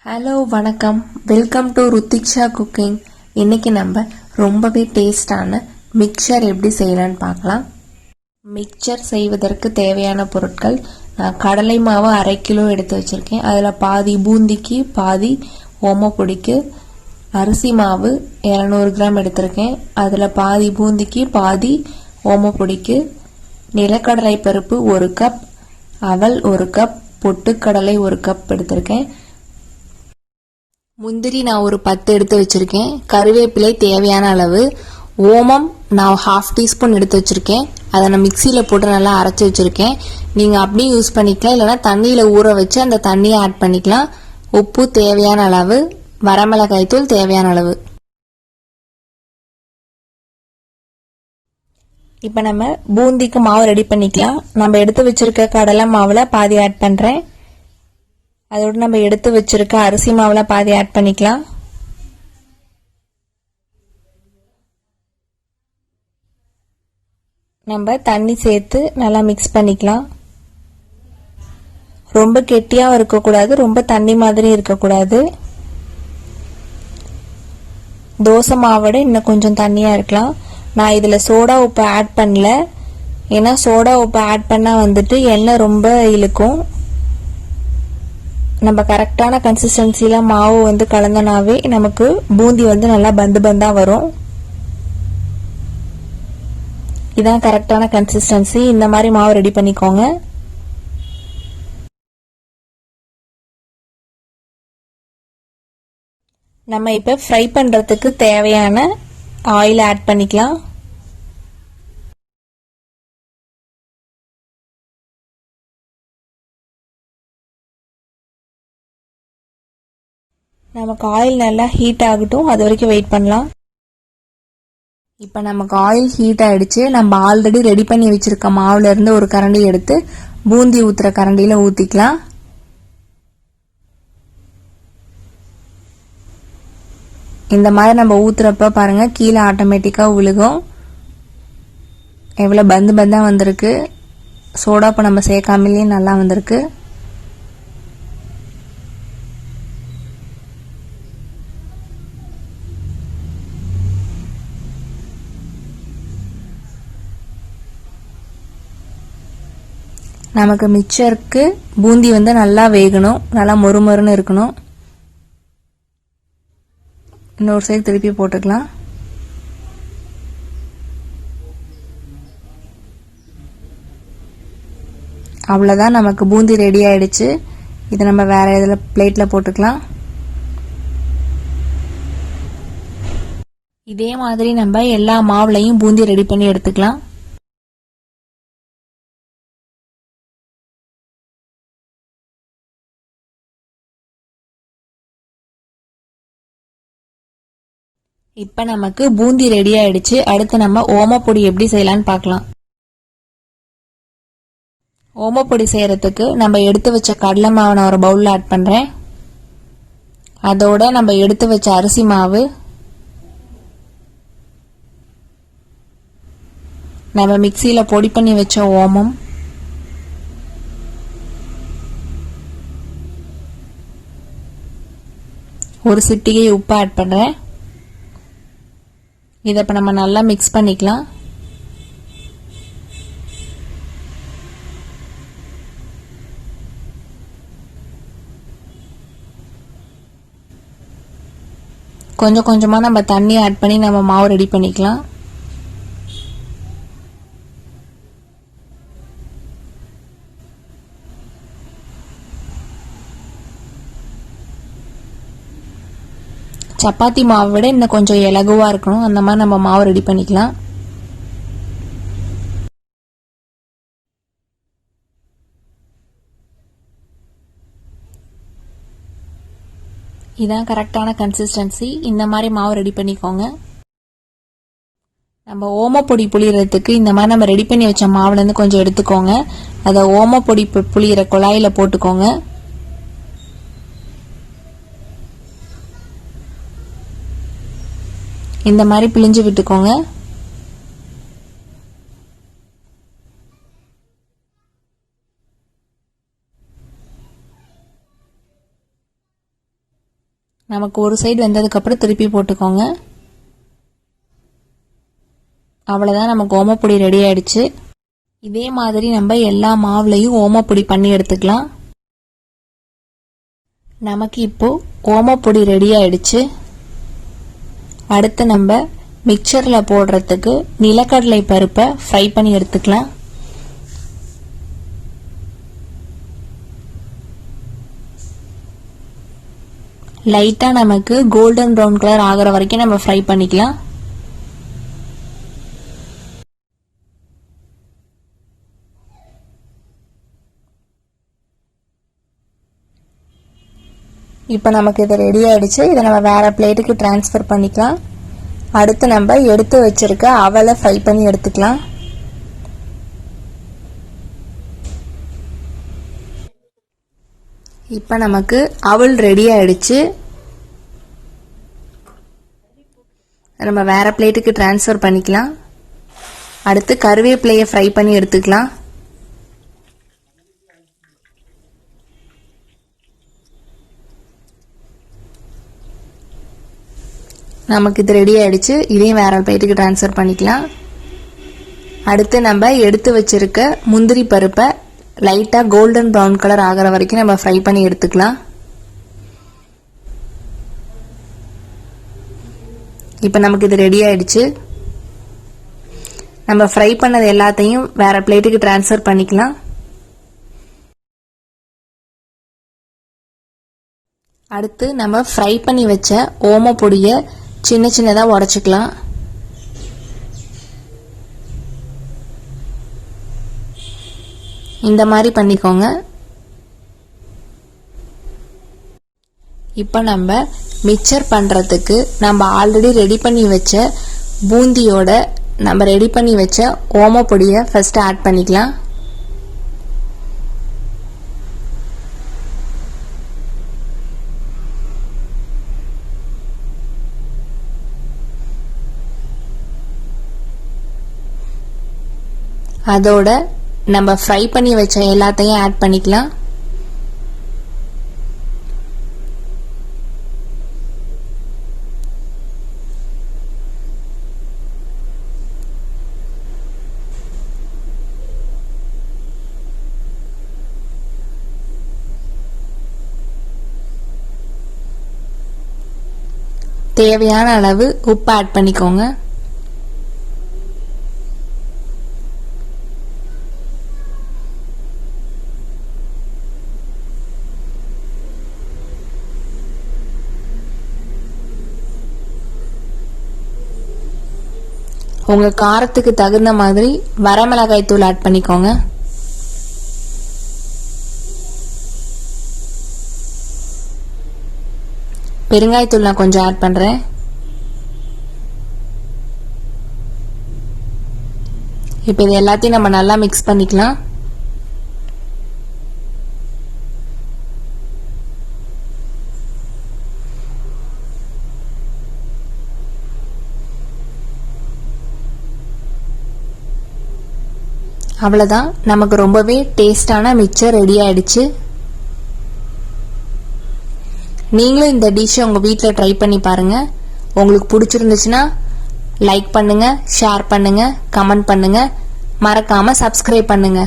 Hello வணக்கம், welcome to ருத்திக்ஷா cooking. இன்னைக்கு நம்ம ரொம்பவே டேஸ்டான மிக்சர் எப்படி செய்யலான்னு பார்க்கலாம். மிக்சர் செய்வதற்கு தேவையான பொருட்கள்: கடலை மாவு 1/2 கிலோ எடுத்து வச்சிருக்கேன். அதில் பாதி பூந்திக்கு, பாதி ஓமப்பொடிக்கு. அரிசி மாவு 200 கிராம் எடுத்திருக்கேன். அதில் பாதி பூந்திக்கு, பாதி ஓமப்பொடிக்கு. நிலக்கடலை பருப்பு 1 கப், அவல் 1 கப், பொட்டுக்கடலை 1 கப் எடுத்திருக்கேன். முந்திரி நான் ஒரு 10 எடுத்து வச்சிருக்கேன். கருவேப்பிலை தேவையான அளவு. ஓமம் நான் 1/2 டீஸ்பூன் எடுத்து வச்சிருக்கேன். அதை நான் மிக்சியில் போட்டு நல்லா அரைச்சி வச்சிருக்கேன். நீங்கள் அப்படியும் யூஸ் பண்ணிக்கலாம், இல்லைனா தண்ணியில் ஊற வச்சு அந்த தண்ணியை ஆட் பண்ணிக்கலாம். உப்பு தேவையான அளவு. வரமிளகாய் தூள் தேவையான அளவு. இப்போ நம்ம பூந்திக்கு மாவு ரெடி பண்ணிக்கலாம். நம்ம எடுத்து வச்சிருக்க கடலை மாவில் பாதி ஆட் பண்ணுறேன். அதோடு நம்ம எடுத்து வச்சிருக்க அரிசி மாவுல பாதி ஆட் பண்ணிக்கலாம். நம்ம தண்ணி சேர்த்து நல்லா மிக்ஸ் பண்ணிக்கலாம். ரொம்ப கெட்டியாகவும் இருக்கக்கூடாது, ரொம்ப தண்ணி மாதிரி இருக்கக்கூடாது. தோசை மாவோட இன்னும் கொஞ்சம் தண்ணியாக இருக்கலாம். நான் இதில் சோடா உப்பு ஆட் பண்ணல, ஏன்னா சோடா உப்பு ஆட் பண்ணால் வந்துட்டு எண்ணெய் ரொம்ப இழுக்கும். நம்ம கரெக்டான கன்சிஸ்டன்சில மாவு வந்து கலந்தனாவே நமக்கு பூந்தி வந்து நல்லா பந்து பந்தா வரும். இதான் கரெக்டான கன்சிஸ்டன்சி. இந்த மாதிரி மாவு ரெடி பண்ணிக்கோங்க. நம்ம இப்ப ஃப்ரை பண்றதுக்கு தேவையான ஆயில் ஆட் பண்ணிக்கலாம். நமக்கு ஆயில் நல்லா ஹீட் ஆகட்டும், அது வரைக்கும் வெயிட் பண்ணலாம். இப்போ நமக்கு ஆயில் ஹீட் ஆயிடுச்சு. நம்ம ஆல்ரெடி ரெடி பண்ணி வச்சிருக்க மாவுல இருந்து ஒரு கரண்டி எடுத்து பூந்தி ஊத்துற கரண்டியில ஊத்திக்கலாம். இந்த மாதிரி நம்ம ஊத்துறப்ப பாருங்க, கீழே ஆட்டோமேட்டிக்கா விழுகும். எவ்வளவு பந்து பந்தா வந்திருக்கு. சோடாப்பு நம்ம சேர்க்காமலே நல்லா வந்திருக்கு. நமக்கு மிக்சருக்கு பூந்தி வந்து நல்லா வேகணும், நல்லா மொறுமொறுன்னு இருக்கணும். இன்னொரு சைடு திருப்பி போட்டுக்கலாம். அவ்வளோதான், நமக்கு பூந்தி ரெடி ஆயிடுச்சு. இதை நம்ம வேற இதில் பிளேட்ல போட்டுக்கலாம். இதே மாதிரி நம்ம எல்லா மாவுலையும் பூந்தி ரெடி பண்ணி எடுத்துக்கலாம். இப்ப நமக்கு பூந்தி ரெடி ஆயிடுச்சு. அடுத்து நம்ம ஓமப்பொடி எப்படி செய்யலான்னு பார்க்கலாம். ஓமப்பொடி செய்யறதுக்கு நம்ம எடுத்து வச்ச கடலை மாவை நான் ஒரு பவுல்ல ஆட் பண்றேன். அதோட நம்ம எடுத்து வச்ச அரிசி மாவு, நம்ம மிக்சியில பொடி பண்ணி வச்ச ஓமம், ஒரு சிட்டிகை உப்பு ஆட் பண்றேன். இதை இப்ப நம்ம நல்லா மிக்ஸ் பண்ணிக்கலாம். கொஞ்சம் கொஞ்சமா நம்ம தண்ணி ஆட் பண்ணி நம்ம மாவு ரெடி பண்ணிக்கலாம். சப்பாத்தி மாவை விட இன்னும் கொஞ்சம் இலகுவா இருக்கணும், அந்த மாதிரி நம்ம மாவு ரெடி பண்ணிக்கலாம். இதான் கரெக்டான கன்சிஸ்டன்சி. இந்த மாதிரி மாவு ரெடி பண்ணிக்கோங்க. நம்ம ஓமப்பொடி புளியறதுக்கு இந்த மாதிரி நம்ம ரெடி பண்ணி வச்ச மாவுல இருந்து கொஞ்சம் எடுத்துக்கோங்க. அதை ஓமப்பொடி புளியற குழாயில போட்டுக்கோங்க. இந்த மாதிரி பிழிஞ்சு விட்டுக்கோங்க. நமக்கு ஒரு சைடு வெந்ததுக்கப்புறம் திருப்பி போட்டுக்கோங்க. அவ்வளோதான், நமக்கு ஓமப்பொடி ரெடி ஆயிடுச்சு. இதே மாதிரி நம்ம எல்லா மாவுலையும் ஓமப்பொடி பண்ணி எடுத்துக்கலாம். நமக்கு இப்போ ஓமப்பொடி ரெடி ஆயிடுச்சு. அடுத்து நம்ம மிக்சரில் போடுறதுக்கு நிலக்கடலை பருப்பை ஃப்ரை பண்ணி எடுத்துக்கலாம். லைட்டாக நமக்கு கோல்டன் ப்ரௌன் கலர் ஆகிற வரைக்கும் நம்ம ஃப்ரை பண்ணிக்கலாம். இப்போ நமக்கு இது ரெடி ஆயிடுச்சு. இதை நம்ம வேற பிளேட்டுக்கு டிரான்ஸ்ஃபர் பண்ணிக்கலாம். அடுத்து நம்ம எடுத்து வச்சிருக்க அவலை ஃப்ரை பண்ணி எடுத்துக்கலாம். இப்போ நமக்கு அவல் ரெடி ஆயிடுச்சு. நம்ம வேற பிளேட்டுக்கு டிரான்ஸ்ஃபர் பண்ணிக்கலாம். அடுத்து கருவேப்பிலையை ஃப்ரை பண்ணி எடுத்துக்கலாம். நமக்கு இது ரெடி ஆயிடுச்சு. இதையும் வேற பிளேட்டுக்கு டிரான்ஸ்ஃபர் பண்ணிக்கலாம். அடுத்து நம்ம எடுத்து வச்சிருக்க முந்திரி பருப்பை லைட்டா கோல்டன் ப்ரௌன் கலர் ஆகிற வரைக்கும் நம்ம ஃப்ரை பண்ணி எடுத்துக்கலாம். இப்போ நமக்கு இது ரெடி ஆயிடுச்சு. நம்ம ஃப்ரை பண்ணது எல்லாத்தையும் வேற பிளேட்டுக்கு டிரான்ஸ்ஃபர் பண்ணிக்கலாம். அடுத்து நம்ம ஃப்ரை பண்ணி வச்ச ஓம பொடியை சின்ன சின்னதாக உடைச்சிக்கலாம். இந்த மாதிரி பண்ணிக்கோங்க. இப்போ நம்ம மிக்சர் பண்ணுறதுக்கு நம்ம ஆல்ரெடி ரெடி பண்ணி வச்ச பூந்தியோட நம்ம ரெடி பண்ணி வச்ச ஓம பொடியை ஃபர்ஸ்ட் ஆட் பண்ணிக்கலாம். அதோட நம்ம ஃப்ரை பண்ணி வச்ச எல்லாத்தையும் ஆட் பண்ணிக்கலாம். தேவையான அளவு உப்பு ஆட் பண்ணிக்கோங்க. உங்க காரத்துக்கு தகுந்த மாதிரி வரமிளகாய் தூள் ஆட் பண்ணிக்கோங்க. பெருங்காயத்தூள் நான் கொஞ்சம் ஆட் பண்றேன். இப்போ இது எல்லாத்தையும் நம்ம நல்லா மிக்ஸ் பண்ணிக்கலாம். அவ்வளவுதான், நமக்கு ரொம்பவே டேஸ்டான மிக்சர் ரெடி ஆயிடுச்சு. நீங்களும் இந்த டிஷ்ஷை உங்க வீட்டில் ட்ரை பண்ணி பாருங்க. உங்களுக்கு பிடிச்சிருந்துச்சுன்னா லைக் பண்ணுங்க, ஷேர் பண்ணுங்க, கமெண்ட் பண்ணுங்க, மறக்காம சப்ஸ்கிரைப் பண்ணுங்க.